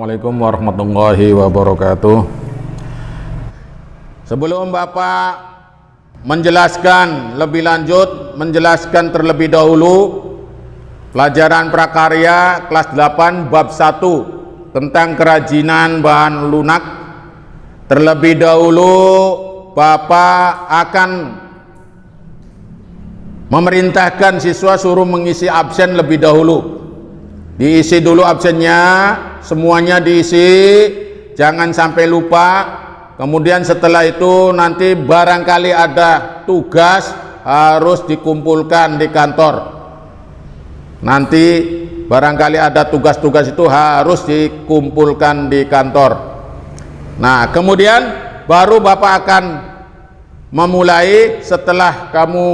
Assalamualaikum warahmatullahi wabarakatuh. Sebelum Bapak menjelaskan lebih lanjut, menjelaskan terlebih dahulu pelajaran prakarya kelas 8 bab 1 tentang kerajinan bahan lunak, terlebih dahulu Bapak akan memerintahkan siswa suruh mengisi absen lebih dahulu. Diisi dulu absennya, semuanya diisi, jangan sampai lupa. Kemudian setelah itu nanti barangkali ada tugas harus dikumpulkan di kantor. Nanti barangkali ada tugas-tugas itu harus dikumpulkan di kantor. Nah, kemudian baru Bapak akan memulai. Setelah kamu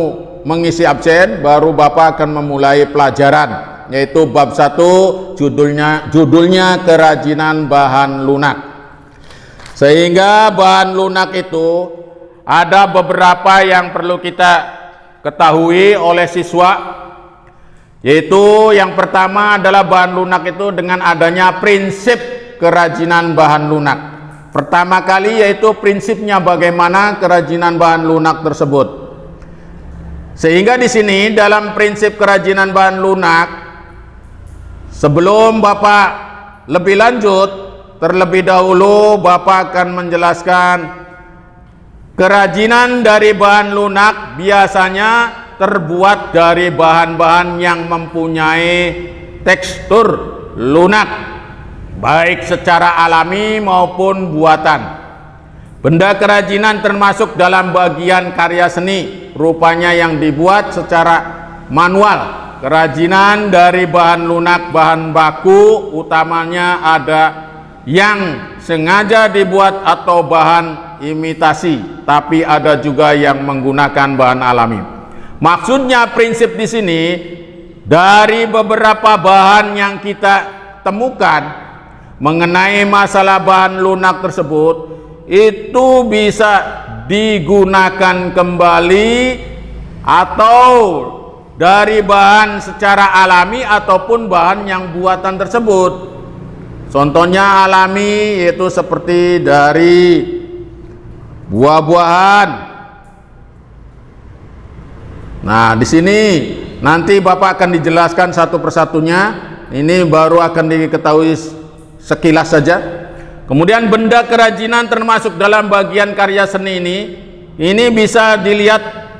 mengisi absen, baru Bapak akan memulai pelajaran, yaitu bab 1, judulnya kerajinan bahan lunak. Sehingga bahan lunak itu ada beberapa yang perlu kita ketahui oleh siswa, yaitu yang pertama adalah bahan lunak itu dengan adanya prinsip kerajinan bahan lunak. Pertama kali yaitu prinsipnya bagaimana kerajinan bahan lunak tersebut. Sehingga di sini dalam prinsip kerajinan bahan lunak, sebelum Bapak lebih lanjut, terlebih dahulu Bapak akan menjelaskan kerajinan dari bahan lunak biasanya terbuat dari bahan-bahan yang mempunyai tekstur lunak, baik secara alami maupun buatan. Benda kerajinan termasuk dalam bagian karya seni, rupanya yang dibuat secara manual. Kerajinan dari bahan lunak, bahan baku utamanya ada yang sengaja dibuat atau bahan imitasi, tapi ada juga yang menggunakan bahan alami. Maksudnya prinsip di sini dari beberapa bahan yang kita temukan mengenai masalah bahan lunak tersebut, itu bisa digunakan kembali atau dari bahan secara alami ataupun bahan yang buatan tersebut. Contohnya alami yaitu seperti dari buah-buahan. Nah, di sini nanti Bapak akan dijelaskan satu persatunya. Ini baru akan diketahui sekilas saja. Kemudian benda kerajinan termasuk dalam bagian karya seni ini bisa dilihat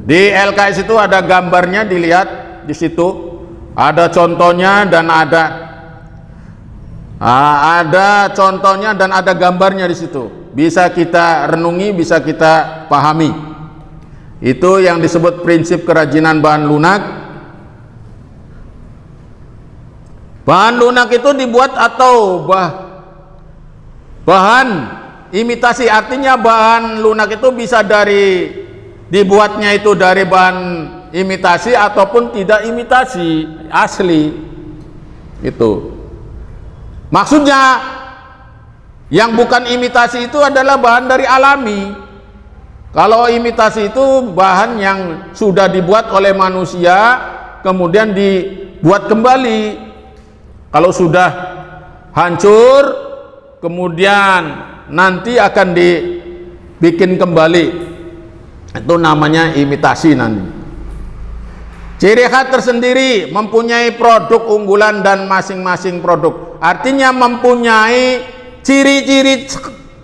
di LKS itu, ada gambarnya, dilihat di situ ada contohnya dan ada contohnya dan ada gambarnya di situ. Bisa kita renungi, bisa kita pahami. Itu yang disebut prinsip kerajinan bahan lunak. Bahan lunak itu dibuat atau bahan imitasi, artinya bahan lunak itu bisa dibuatnya itu dari bahan imitasi ataupun tidak imitasi, asli. Itu maksudnya yang bukan imitasi itu adalah bahan dari alami. Kalau imitasi itu bahan yang sudah dibuat oleh manusia kemudian dibuat kembali. Kalau sudah hancur kemudian nanti akan dibikin kembali, itu namanya imitasi nanti. Ciri khas tersendiri, mempunyai produk unggulan dan masing-masing produk, artinya mempunyai ciri-ciri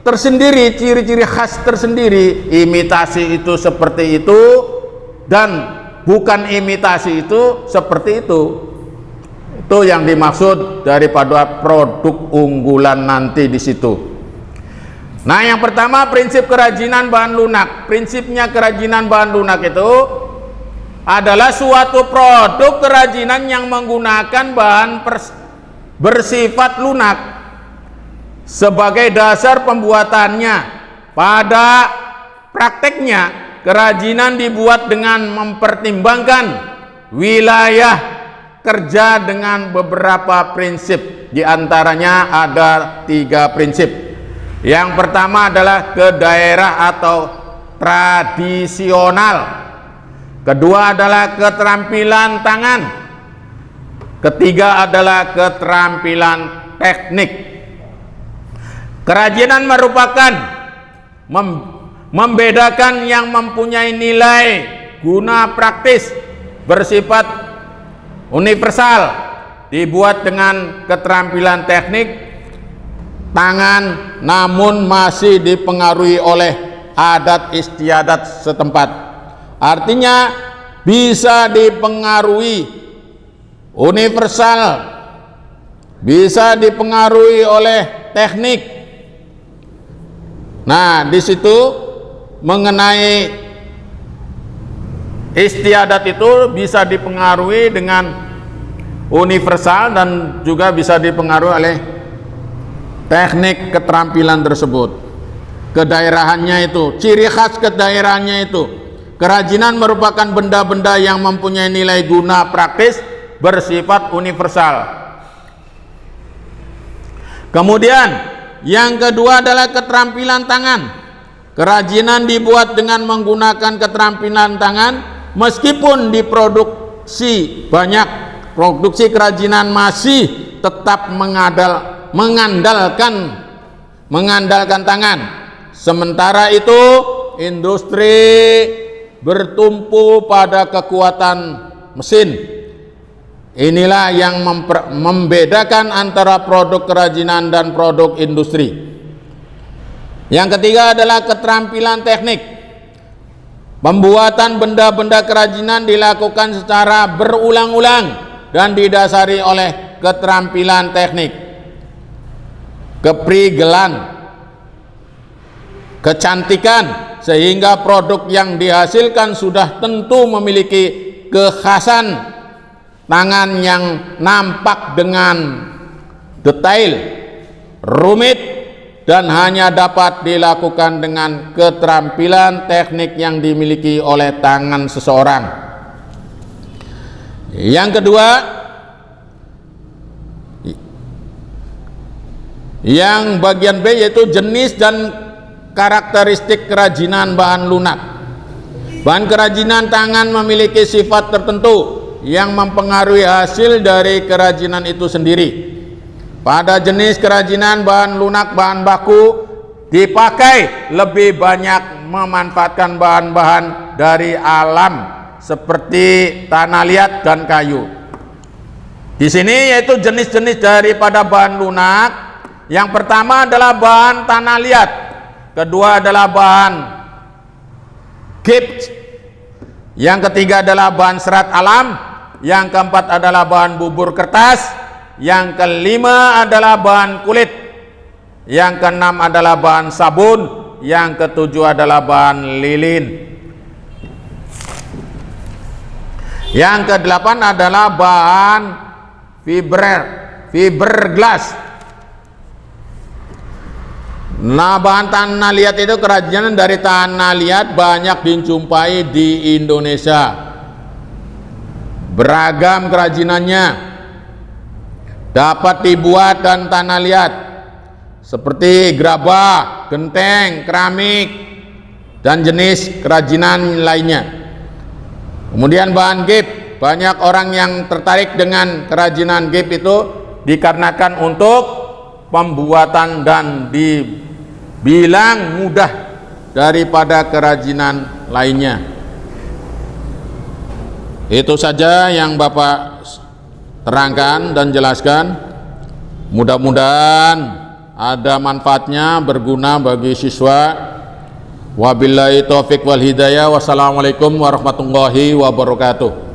tersendiri, ciri-ciri khas tersendiri. Imitasi itu seperti itu dan bukan imitasi itu seperti itu. Itu yang dimaksud daripada produk unggulan nanti di situ. Nah, yang pertama prinsip kerajinan bahan lunak. Prinsipnya kerajinan bahan lunak itu adalah suatu produk kerajinan yang menggunakan bahan bersifat lunak sebagai dasar pembuatannya. Pada prakteknya, kerajinan dibuat dengan mempertimbangkan wilayah kerja dengan beberapa prinsip. Di antaranya ada 3 prinsip. Yang pertama adalah ke daerah atau tradisional. Kedua adalah keterampilan tangan. Ketiga adalah keterampilan teknik. Kerajinan merupakan membedakan yang mempunyai nilai guna praktis bersifat universal, dibuat dengan keterampilan teknik tangan namun masih dipengaruhi oleh adat istiadat setempat. Artinya bisa dipengaruhi universal, bisa dipengaruhi oleh teknik. Nah, di situ mengenai istiadat itu bisa dipengaruhi dengan universal dan juga bisa dipengaruhi oleh teknik keterampilan tersebut. Kedaerahannya itu, ciri khas kedaerahannya itu, kerajinan merupakan benda-benda yang mempunyai nilai guna praktis bersifat universal. Kemudian yang kedua adalah keterampilan tangan. Kerajinan dibuat dengan menggunakan keterampilan tangan, meskipun diproduksi banyak, produksi kerajinan masih tetap mengandalkan tangan. Sementara itu industri bertumpu pada kekuatan mesin. Inilah yang membedakan antara produk kerajinan dan produk industri. Yang ketiga adalah keterampilan teknik. Pembuatan benda-benda kerajinan dilakukan secara berulang-ulang dan didasari oleh keterampilan teknik, keprigelan, kecantikan, sehingga produk yang dihasilkan sudah tentu memiliki kekhasan tangan yang nampak dengan detail, rumit, dan hanya dapat dilakukan dengan keterampilan teknik yang dimiliki oleh tangan seseorang. Yang kedua, yang bagian B, yaitu jenis dan karakteristik kerajinan bahan lunak. Bahan kerajinan tangan memiliki sifat tertentu yang mempengaruhi hasil dari kerajinan itu sendiri. Pada jenis kerajinan bahan lunak, bahan baku dipakai lebih banyak memanfaatkan bahan-bahan dari alam seperti tanah liat dan kayu. Di sini yaitu jenis-jenis daripada bahan lunak. Yang pertama adalah bahan tanah liat, kedua adalah bahan gips, yang ketiga adalah bahan serat alam, yang keempat adalah bahan bubur kertas, yang kelima adalah bahan kulit, yang keenam adalah bahan sabun, yang ketujuh adalah bahan lilin, yang kedelapan adalah bahan fiberglass. Nah, bahan tanah liat itu kerajinan dari tanah liat banyak dijumpai di Indonesia. Beragam kerajinannya dapat dibuat dan tanah liat seperti gerabah, genteng, keramik, dan jenis kerajinan lainnya. Kemudian bahan gip, banyak orang yang tertarik dengan kerajinan gip itu dikarenakan untuk pembuatan dan dibilang mudah daripada kerajinan lainnya. Itu saja yang Bapak terangkan dan jelaskan. Mudah-mudahan ada manfaatnya, berguna bagi siswa. Wabillahi taufiq wal hidayah. Wassalamualaikum warahmatullahi wabarakatuh.